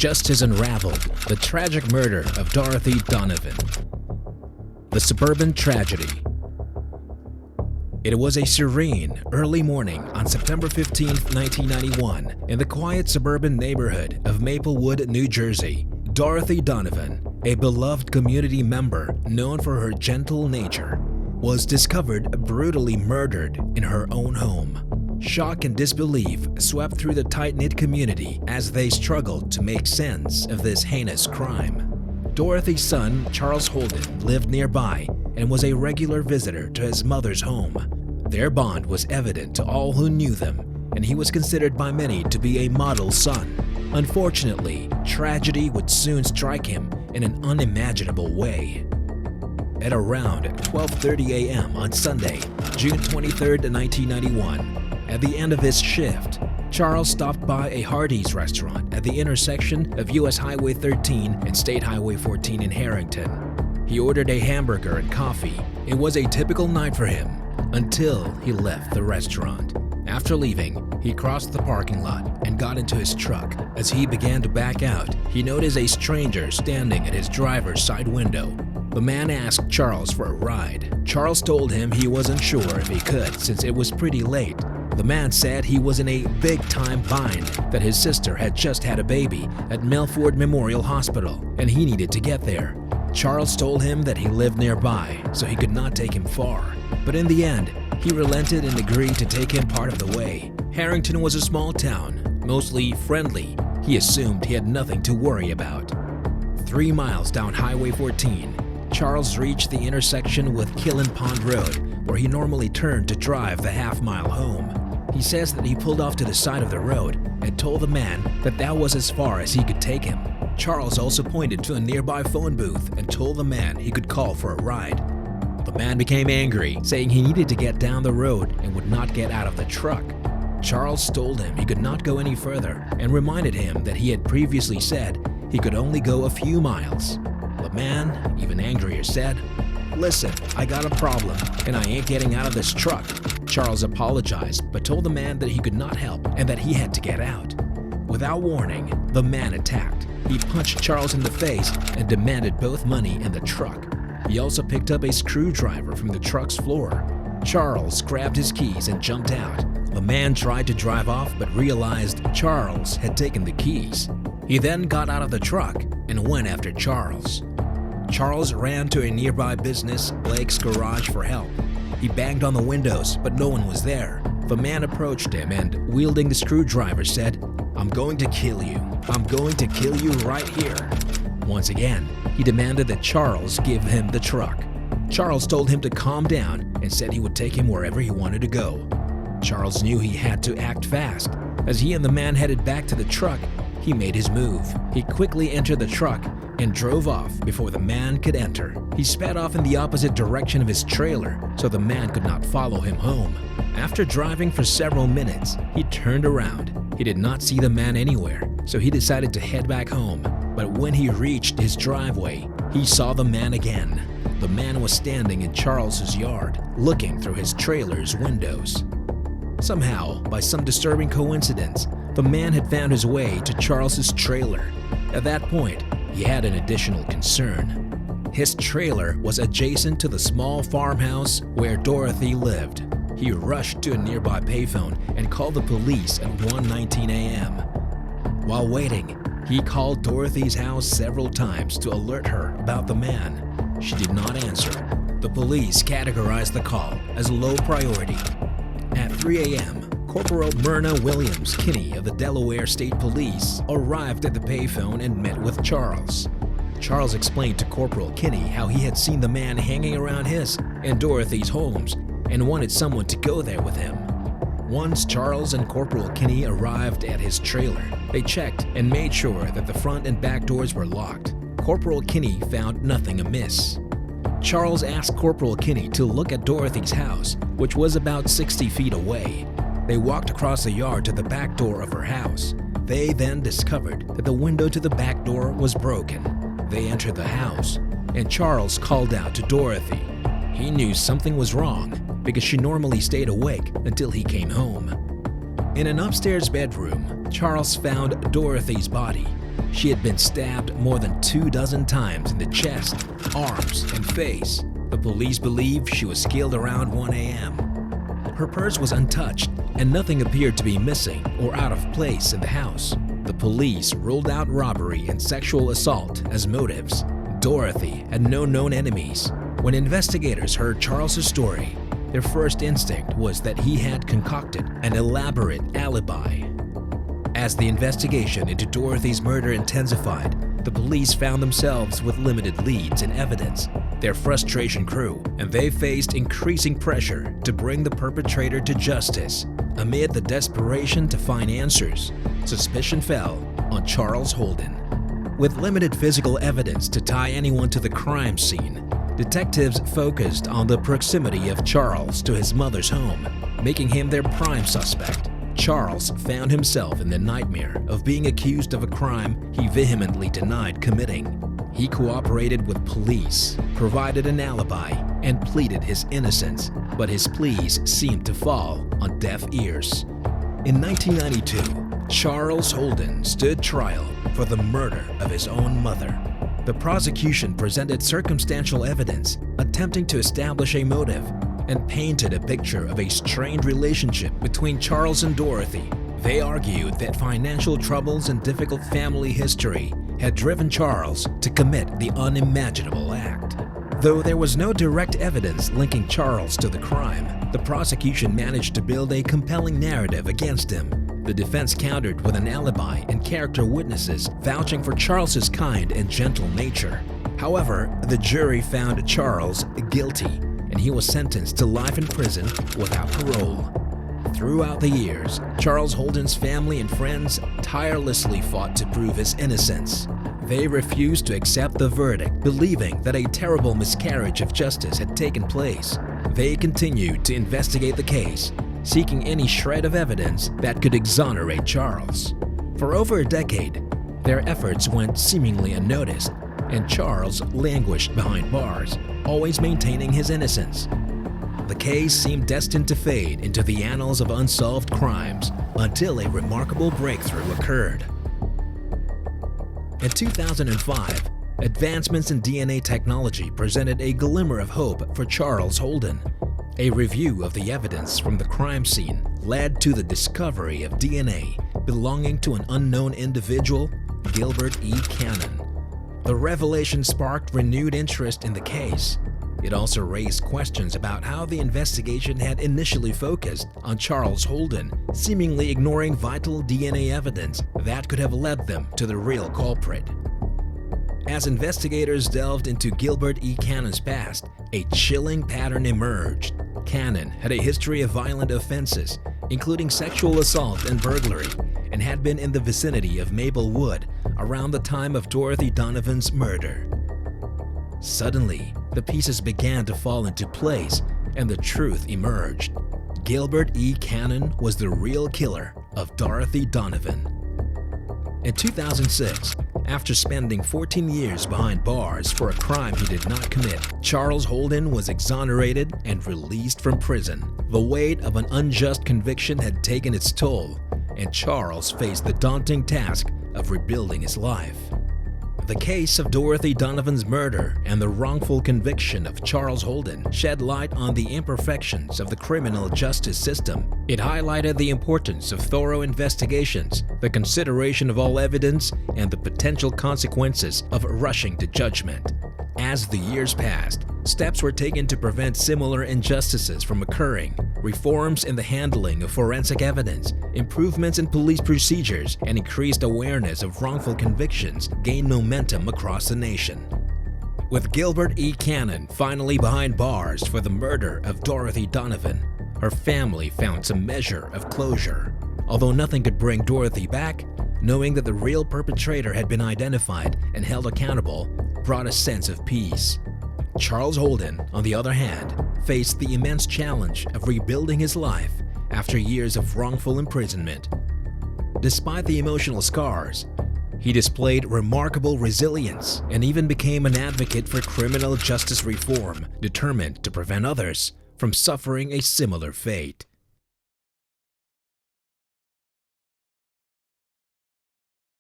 Justice Unraveled, the tragic murder of Dorothy Donovan. The suburban tragedy. It was a serene, early morning on September 15, 1991, in the quiet suburban neighborhood of Maplewood, New Jersey. Dorothy Donovan, a beloved community member known for her gentle nature, was discovered brutally murdered in her own home. Shock and disbelief swept through the tight-knit community as they struggled to make sense of this heinous crime. Dorothy's son, Charles Holden, lived nearby and was a regular visitor to his mother's home. Their bond was evident to all who knew them, and he was considered by many to be a model son. Unfortunately, tragedy would soon strike him in an unimaginable way. At around 12:30 a.m. on Sunday, June 23, 1991, at the end of his shift, Charles stopped by a Hardee's restaurant at the intersection of US Highway 13 and State Highway 14 in Harrington. He ordered a hamburger and coffee. It was a typical night for him until he left the restaurant. After leaving, he crossed the parking lot and got into his truck. As he began to back out, he noticed a stranger standing at his driver's side window. The man asked Charles for a ride. Charles told him he wasn't sure if he could since it was pretty late. The man said he was in a big-time bind, that his sister had just had a baby at Maplewood Memorial Hospital and he needed to get there. Charles told him that he lived nearby, so he could not take him far. But in the end, he relented and agreed to take him part of the way. Harrington was a small town, mostly friendly. He assumed he had nothing to worry about. 3 miles down Highway 14, Charles reached the intersection with Killen Pond Road, where he normally turned to drive the half-mile home. He says that he pulled off to the side of the road and told the man that that was as far as he could take him. Charles also pointed to a nearby phone booth and told the man he could call for a ride. The man became angry, saying he needed to get down the road and would not get out of the truck. Charles told him he could not go any further and reminded him that he had previously said he could only go a few miles. The man, even angrier, said, "Listen, I got a problem and I ain't getting out of this truck." Charles apologized but told the man that he could not help and that he had to get out. Without warning, the man attacked. He punched Charles in the face and demanded both money and the truck. He also picked up a screwdriver from the truck's floor. Charles grabbed his keys and jumped out. The man tried to drive off but realized Charles had taken the keys. He then got out of the truck and went after Charles. Charles ran to a nearby business, Blake's Garage, for help. He banged on the windows, but no one was there. The man approached him and, wielding the screwdriver, said, "I'm going to kill you. I'm going to kill you right here." Once again, he demanded that Charles give him the truck. Charles told him to calm down and said he would take him wherever he wanted to go. Charles knew he had to act fast. As he and the man headed back to the truck, he made his move. He quickly entered the truck and drove off before the man could enter. He sped off in the opposite direction of his trailer so the man could not follow him home. After driving for several minutes, he turned around. He did not see the man anywhere, so he decided to head back home. But when he reached his driveway, he saw the man again. The man was standing in Charles's yard, looking through his trailer's windows. Somehow, by some disturbing coincidence, the man had found his way to Charles's trailer. At that point, he had an additional concern. His trailer was adjacent to the small farmhouse where Dorothy lived. He rushed to a nearby payphone and called the police at 1:19 a.m. While waiting, he called Dorothy's house several times to alert her about the man. She did not answer. The police categorized the call as low priority. At 3 a.m., Corporal Myrna Williams Kinney of the Delaware State Police arrived at the payphone and met with Charles. Charles explained to Corporal Kinney how he had seen the man hanging around his and Dorothy's homes and wanted someone to go there with him. Once Charles and Corporal Kinney arrived at his trailer, they checked and made sure that the front and back doors were locked. Corporal Kinney found nothing amiss. Charles asked Corporal Kinney to look at Dorothy's house, which was about 60 feet away. They walked across the yard to the back door of her house. They then discovered that the window to the back door was broken. They entered the house, and Charles called out to Dorothy. He knew something was wrong because she normally stayed awake until he came home. In an upstairs bedroom, Charles found Dorothy's body. She had been stabbed more than 24 times in the chest, arms, and face. The police believe she was killed around 1 a.m. Her purse was untouched, and nothing appeared to be missing or out of place in the house. The police ruled out robbery and sexual assault as motives. Dorothy had no known enemies. When investigators heard Charles's story, their first instinct was that he had concocted an elaborate alibi. As the investigation into Dorothy's murder intensified, the police found themselves with limited leads and evidence. Their frustration grew, and they faced increasing pressure to bring the perpetrator to justice. Amid the desperation to find answers, suspicion fell on Charles Holden. With limited physical evidence to tie anyone to the crime scene, detectives focused on the proximity of Charles to his mother's home, making him their prime suspect. Charles found himself in the nightmare of being accused of a crime he vehemently denied committing. He cooperated with police, provided an alibi, and pleaded his innocence, but his pleas seemed to fall on deaf ears. In 1992, Charles Holden stood trial for the murder of his own mother. The prosecution presented circumstantial evidence attempting to establish a motive and painted a picture of a strained relationship between Charles and Dorothy. They argued that financial troubles and difficult family history had driven Charles to commit the unimaginable act. Though there was no direct evidence linking Charles to the crime, the prosecution managed to build a compelling narrative against him. The defense countered with an alibi and character witnesses vouching for Charles's kind and gentle nature. However, the jury found Charles guilty, and he was sentenced to life in prison without parole. Throughout the years, Charles Holden's family and friends tirelessly fought to prove his innocence. They refused to accept the verdict, believing that a terrible miscarriage of justice had taken place. They continued to investigate the case, seeking any shred of evidence that could exonerate Charles. For over a decade, their efforts went seemingly unnoticed, and Charles languished behind bars, always maintaining his innocence. The case seemed destined to fade into the annals of unsolved crimes until a remarkable breakthrough occurred. In 2005, advancements in DNA technology presented a glimmer of hope for Charles Holden. A review of the evidence from the crime scene led to the discovery of DNA belonging to an unknown individual, Gilbert E. Cannon. The revelation sparked renewed interest in the case. It also raised questions about how the investigation had initially focused on Charles Holden, seemingly ignoring vital DNA evidence that could have led them to the real culprit. As investigators delved into Gilbert E. Cannon's past, a chilling pattern emerged. Cannon had a history of violent offenses, including sexual assault and burglary, and had been in the vicinity of Maplewood around the time of Dorothy Donovan's murder. Suddenly, the pieces began to fall into place and the truth emerged. Gilbert E. Cannon was the real killer of Dorothy Donovan. In 2006, after spending 14 years behind bars for a crime he did not commit, Charles Holden was exonerated and released from prison. The weight of an unjust conviction had taken its toll, and Charles faced the daunting task of rebuilding his life. The case of Dorothy Donovan's murder and the wrongful conviction of Charles Holden shed light on the imperfections of the criminal justice system. It highlighted the importance of thorough investigations, the consideration of all evidence, and the potential consequences of rushing to judgment. As the years passed, steps were taken to prevent similar injustices from occurring. Reforms in the handling of forensic evidence, improvements in police procedures, and increased awareness of wrongful convictions gained momentum across the nation. With Gilbert E. Cannon finally behind bars for the murder of Dorothy Donovan, her family found some measure of closure. Although nothing could bring Dorothy back, knowing that the real perpetrator had been identified and held accountable brought a sense of peace. Charles Holden, on the other hand, faced the immense challenge of rebuilding his life after years of wrongful imprisonment. Despite the emotional scars, he displayed remarkable resilience and even became an advocate for criminal justice reform, determined to prevent others from suffering a similar fate.